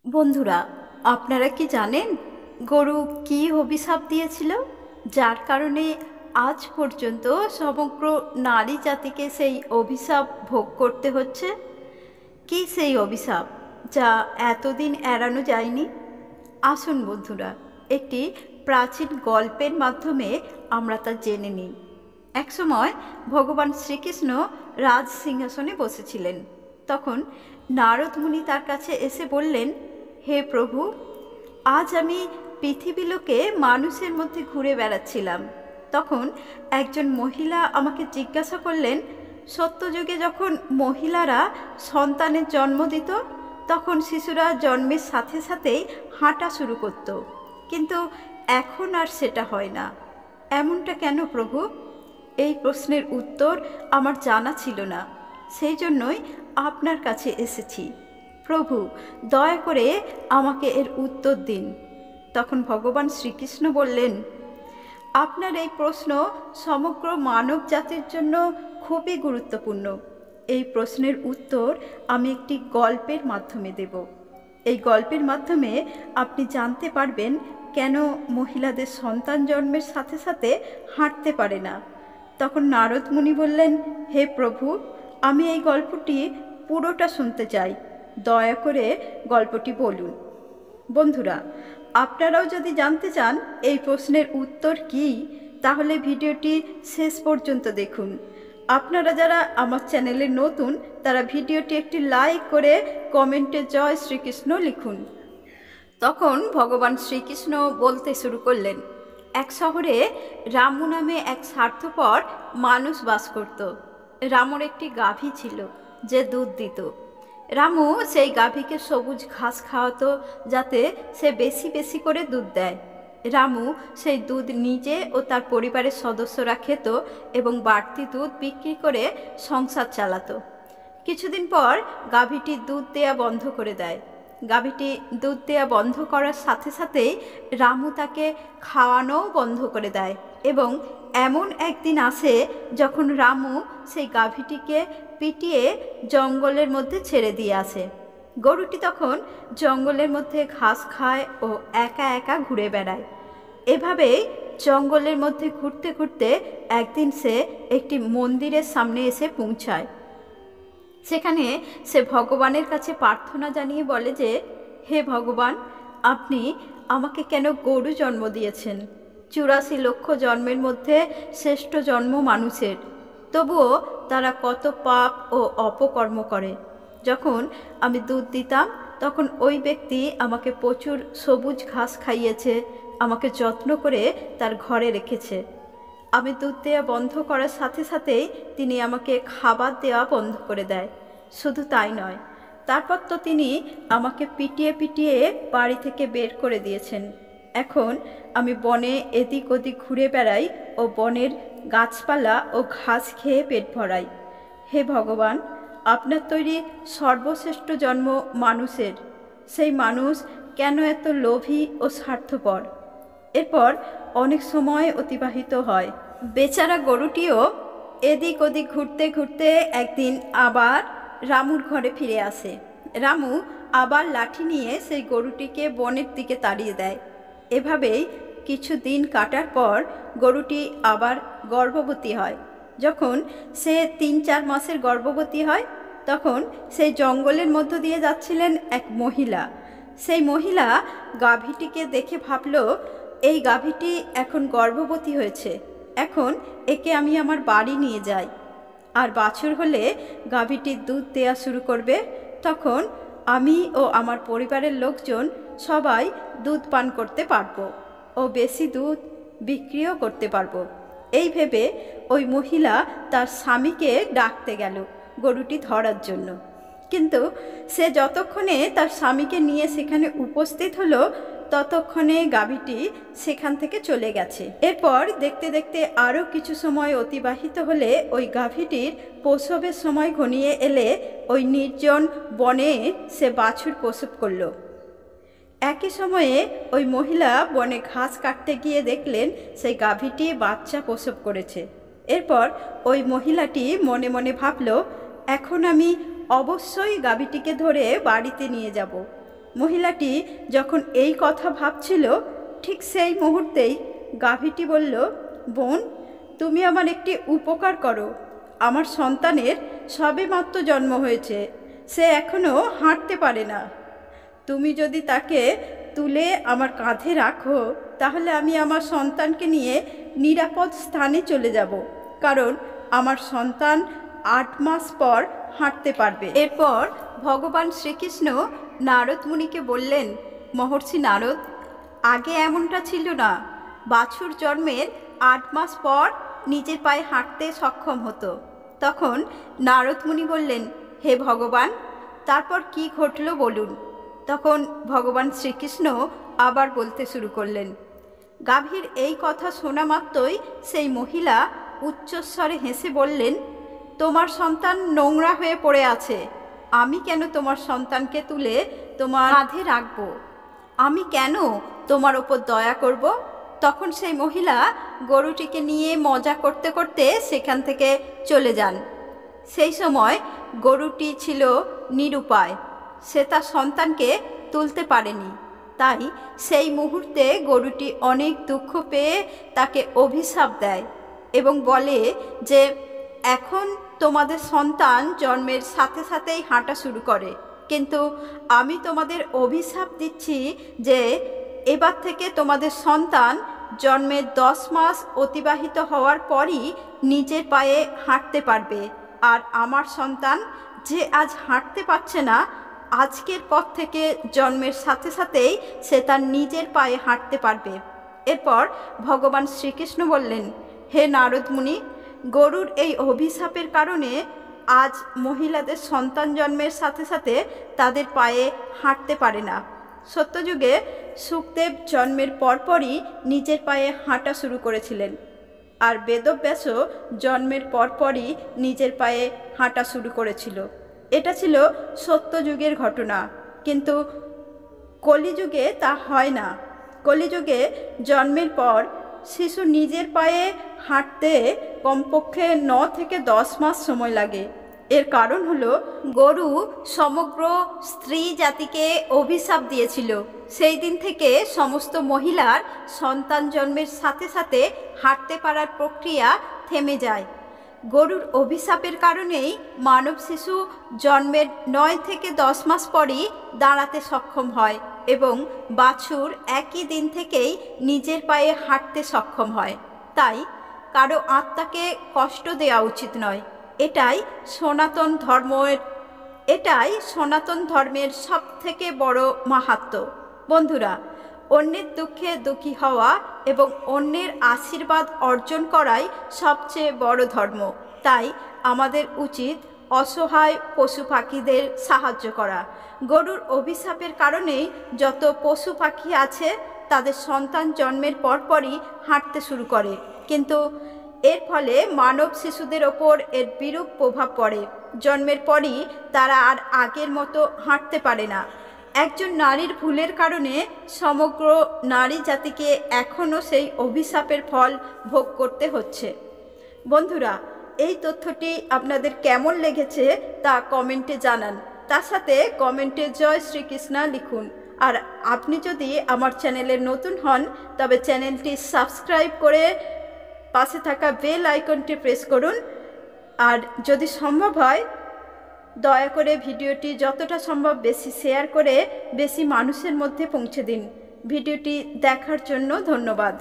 বন্ধুরা, আপনারা কি জানেন গরু কি অভিশাপ দিয়েছিল, যার কারণে আজ পর্যন্ত সমগ্র নারী জাতিকে সেই অভিশাপ ভোগ করতে হচ্ছে? কি সেই অভিশাপ যা এতদিন এড়ানো যায়নি? আসুন বন্ধুরা, একটি প্রাচীন গল্পের মাধ্যমে আমরা তা জেনে নিই। একসময় ভগবান শ্রীকৃষ্ণ রাজ সিংহাসনে বসেছিলেন। তখন নারদ মুনি তার কাছে এসে বললেন, হে প্রভু, আজ আমি পৃথিবীলোকে মানুষের মধ্যে ঘুরে বেড়াচ্ছিলাম। তখন একজন মহিলা আমাকে জিজ্ঞাসা করলেন, সত্যযুগে যখন মহিলারা সন্তানের জন্ম দিত, তখন শিশুরা জন্মের সাথে সাথেই হাঁটা শুরু করত, কিন্তু এখন আর সেটা হয় না। এমনটা কেন প্রভু? এই প্রশ্নের উত্তর আমার জানা ছিল না, সেই জন্যই আপনার কাছে এসেছি। প্রভু, দয়া করে আমাকে এর উত্তর দিন। তখন ভগবান শ্রীকৃষ্ণ বললেন, আপনার এই প্রশ্ন সমগ্র মানব জাতির জন্য খুবই গুরুত্বপূর্ণ। এই প্রশ্নের উত্তর আমি একটি গল্পের মাধ্যমে দেব। এই গল্পের মাধ্যমে আপনি জানতে পারবেন কেন মহিলাদের সন্তান জন্মের সাথে সাথে হাঁটতে পারে না। তখন নারদ মুনি বললেন, হে প্রভু, আমি এই গল্পটি পুরোটা শুনতে চাই, দয়া করে গল্পটি বলুন। বন্ধুরা, আপনারাও যদি জানতে চান এই প্রশ্নের উত্তর কী, তাহলে ভিডিওটি শেষ পর্যন্ত দেখুন। আপনারা যারা আমার চ্যানেলে নতুন, তারা ভিডিওটি একটি লাইক করে কমেন্টে জয় শ্রীকৃষ্ণ লিখুন। তখন ভগবান শ্রীকৃষ্ণ বলতে শুরু করলেন, এক শহরে রামু নামে এক স্বার্থপর মানুষ বাস করত। রামুর একটি গাভী ছিল যে দুধ দিত। রামু সেই গাভীকে সবুজ ঘাস খাওয়াতো, যাতে সে বেশি বেশি করে দুধ দেয়। রামু সেই দুধ নিজে ও তার পরিবারের সদস্যরা খেত এবং বাড়তি দুধ বিক্রি করে সংসার চালাতো। কিছুদিন পর গাভীটি দুধ দেয়া বন্ধ করে দেয়। গাভীটি দুধ দেয়া বন্ধ করার সাথে সাথেই রামু তাকে খাওয়ানোও বন্ধ করে দেয় এবং এমন একদিন আসে যখন রামু সেই গাভীটিকে পিটিয়ে জঙ্গলের মধ্যে ছেড়ে দিয়ে আসে। গরুটি তখন জঙ্গলের মধ্যে ঘাস খায় ও একা একা ঘুরে বেড়ায়। এভাবেই জঙ্গলের মধ্যে ঘুরতে ঘুরতে একদিন সে একটি মন্দিরের সামনে এসে পৌঁছায়। সেখানে সে ভগবানের কাছে প্রার্থনা জানিয়ে বলে যে, হে ভগবান, আপনি আমাকে কেন গরু জন্ম দিয়েছেন? 84 লক্ষ জন্মের মধ্যে শ্রেষ্ঠ জন্ম মানুষের, তবুও তারা কত পাপ ও অপকর্ম করে। যখন আমি দুধ দিতাম, তখন ওই ব্যক্তি আমাকে প্রচুর সবুজ ঘাস খাইয়েছে, আমাকে যত্ন করে তার ঘরে রেখেছে। আমি দুধ দেওয়া বন্ধ করার সাথে সাথেই তিনি আমাকে খাবার দেওয়া বন্ধ করে দেয়। শুধু তাই নয়, তারপর তো তিনি আমাকে পিটিয়ে পিটিয়ে বাড়ি থেকে বের করে দিয়েছেন। এখন আমি বনে এদিক ওদিক ঘুরে বেড়াই ও বনের গাছপালা ও ঘাস খেয়ে পেট ভরাই। হে ভগবান, আপনার তৈরি সর্বশ্রেষ্ঠ জন্ম মানুষের, সেই মানুষ কেন এত লোভী ও স্বার্থপর? এরপর অনেক সময় অতিবাহিত হয়। বেচারা গরুটিও এদিক ওদিক ঘুরতে ঘুরতে একদিন আবার রামুর ঘরে ফিরে আসে। রামু আবার লাঠি নিয়ে সেই গরুটিকে বনের দিকে তাড়িয়ে দেয়। এভাবেই কিছু দিন কাটার পর গরুটি আবার গর্ভবতী হয়। যখন সে 3-4 মাসের গর্ভবতী হয়, তখন সেই জঙ্গলের মধ্য দিয়ে যাচ্ছিলেন এক মহিলা। সেই মহিলা গাভীটিকে দেখে ভাবল, এই গাভীটি এখন গর্ভবতী হয়েছে, এখন একে আমি আমার বাড়ি নিয়ে যাই। আর বাছুর হলে গাভীটির দুধ দেওয়া শুরু করবে, তখন আমি ও আমার পরিবারের লোকজন সবাই দুধ পান করতে পারবো ও বেশি দুধ বিক্রিও করতে পারবো। এই ভেবে ওই মহিলা তার স্বামীকে ডাকতে গেল গরুটি ধরার জন্য। কিন্তু সে যতক্ষণে তার স্বামীকে নিয়ে সেখানে উপস্থিত হলো, ততক্ষণে গাভীটি সেখান থেকে চলে গেছে। এরপর দেখতে দেখতে আরও কিছু সময় অতিবাহিত হলে ওই গাভীটির প্রসবের সময় ঘনিয়ে এলে ওই নির্জন বনে সে বাছুর প্রসব করলো। একই সময়ে ওই মহিলা বনে ঘাস কাটতে গিয়ে দেখলেন সেই গাভীটি বাচ্চা প্রসব করেছে। এরপর ওই মহিলাটি মনে মনে ভাবল, এখন আমি অবশ্যই গাভীটিকে ধরে বাড়িতে নিয়ে যাব। মহিলাটি যখন এই কথা ভাবছিল ঠিক সেই মুহূর্তেই গাভীটি বলল, বোন, তুমি আমার একটি উপকার করো। আমার সন্তানের সবেমাত্র জন্ম হয়েছে, সে এখনও হাঁটতে পারে না। তুমি যদি তাকে তুলে আমার কাঁধে রাখো তাহলে আমি আমার সন্তানকে নিয়ে নিরাপদ স্থানে চলে যাব, কারণ আমার সন্তান 8 মাস পর হাঁটতে পারবে। এরপর ভগবান শ্রীকৃষ্ণ নারদ মুনিকে বললেন, মহর্ষি নারদ, আগে এমনটা ছিল না। বাছুর জন্মের 8 মাস পর নিজের পায়ে হাঁটতে সক্ষম হতো। তখন নারদ মুনি বললেন, হে ভগবান, তারপর কি ঘটল বলুন। তখন ভগবান শ্রীকৃষ্ণ আবার বলতে শুরু করলেন। গাভীর এই কথা শোনা মাত্রই সেই মহিলা উচ্চস্বরে হেসে বললেন, তোমার সন্তান নোংরা হয়ে পড়ে আছে। আমি কেন তোমার সন্তানকে তুলে তোমার কাঁধে রাখব? আমি কেন তোমার ওপর দয়া করব? তখন সেই মহিলা গরুটিকে নিয়ে মজা করতে করতে সেখান থেকে চলে যান। সেই সময় গরুটি ছিল নিরুপায়, সে তার সন্তানকে তুলতে পারেনি। তাই সেই মুহূর্তে গরুটি অনেক দুঃখ পেয়ে তাকে অভিশাপ দেয় এবং বলে যে এখন তোমাদের সন্তান জন্মের সাথে সাথেই হাঁটা শুরু করে, কিন্তু আমি তোমাদের অভিশাপ দিচ্ছি যে এবার থেকে তোমাদের সন্তান জন্মের 10 মাস অতিবাহিত হওয়ার পরই নিজের পায়ে হাঁটতে পারবে। আর আমার সন্তান যে আজ হাঁটতে পারছে না, আজকের পর থেকে জন্মের সাথে সাথেই সে তার নিজের পায়ে হাঁটতে পারবে। এরপর ভগবান শ্রীকৃষ্ণ বললেন, হে নারদ মুনি, গরুর এই অভিশাপের কারণে আজ মহিলাদের সন্তান জন্মের সাথে সাথে তাদের পায়ে হাঁটতে পারে না। সত্যযুগে সুখদেব জন্মের পরপরই নিজের পায়ে হাঁটা শুরু করেছিলেন, আর বেদব্যাসও জন্মের পরপরই নিজের পায়ে হাঁটা শুরু করেছিল। এটা ছিল সত্যযুগের ঘটনা, কিন্তু কলিযুগে তা হয় না। কলিযুগে জন্মের পর শিশু নিজের পায়ে হাঁটতে কমপক্ষে 9 থেকে 10 মাস সময় লাগে। এর কারণ হলো গরু সমগ্র স্ত্রী জাতিকে অভিশাপ দিয়েছিল। সেই দিন থেকে সমস্ত মহিলার সন্তান জন্মের সাথে সাথে হাঁটতে পারার প্রক্রিয়া থেমে যায়। গরুর অভিশাপের কারণেই মানব শিশু জন্মের 9 থেকে 10 মাস পরই দাঁড়াতে সক্ষম হয় এবং বাছুর একই দিন থেকেই নিজের পায়ে হাঁটতে সক্ষম হয়। তাই কারো আত্মাকে কষ্ট দেওয়া উচিত নয়। এটাই সনাতন ধর্মের সবথেকে বড় মাহাত্ম্য। বন্ধুরা, অন্যের দুঃখে দুঃখী হওয়া এবং অন্যের আশীর্বাদ অর্জন করাই সবচেয়ে বড় ধর্ম। তাই আমাদের উচিত অসহায় পশু পাখিদের সাহায্য করা। গরুর অভিশাপের কারণেই যত পশু পাখি আছে তাদের সন্তান জন্মের পরপরই হাঁটতে শুরু করে, কিন্তু এর ফলে মানব শিশুদের ওপর এর বিরূপ প্রভাব পড়ে। জন্মের পরই তারা আর আগের মতো হাঁটতে পারে না। একজন নারীর ভুলের কারণে সমগ্র নারী জাতিকে এখনও সেই অভিশাপের ফল ভোগ করতে হচ্ছে। বন্ধুরা, এই তথ্যটি আপনাদের কেমন লেগেছে তা কমেন্টে জানান। তার সাথে কমেন্টে জয় শ্রীকৃষ্ণ লিখুন। আর আপনি যদি আমার চ্যানেলে নতুন হন তবে চ্যানেলটি সাবস্ক্রাইব করে পাশে থাকা বেল আইকনটি প্রেস করুন। আর যদি সম্ভব হয় দয়া করে ভিডিওটি যতটা সম্ভব বেশি শেয়ার করে বেশি মানুষের মধ্যে পৌঁছে দিন। ভিডিওটি দেখার জন্য ধন্যবাদ।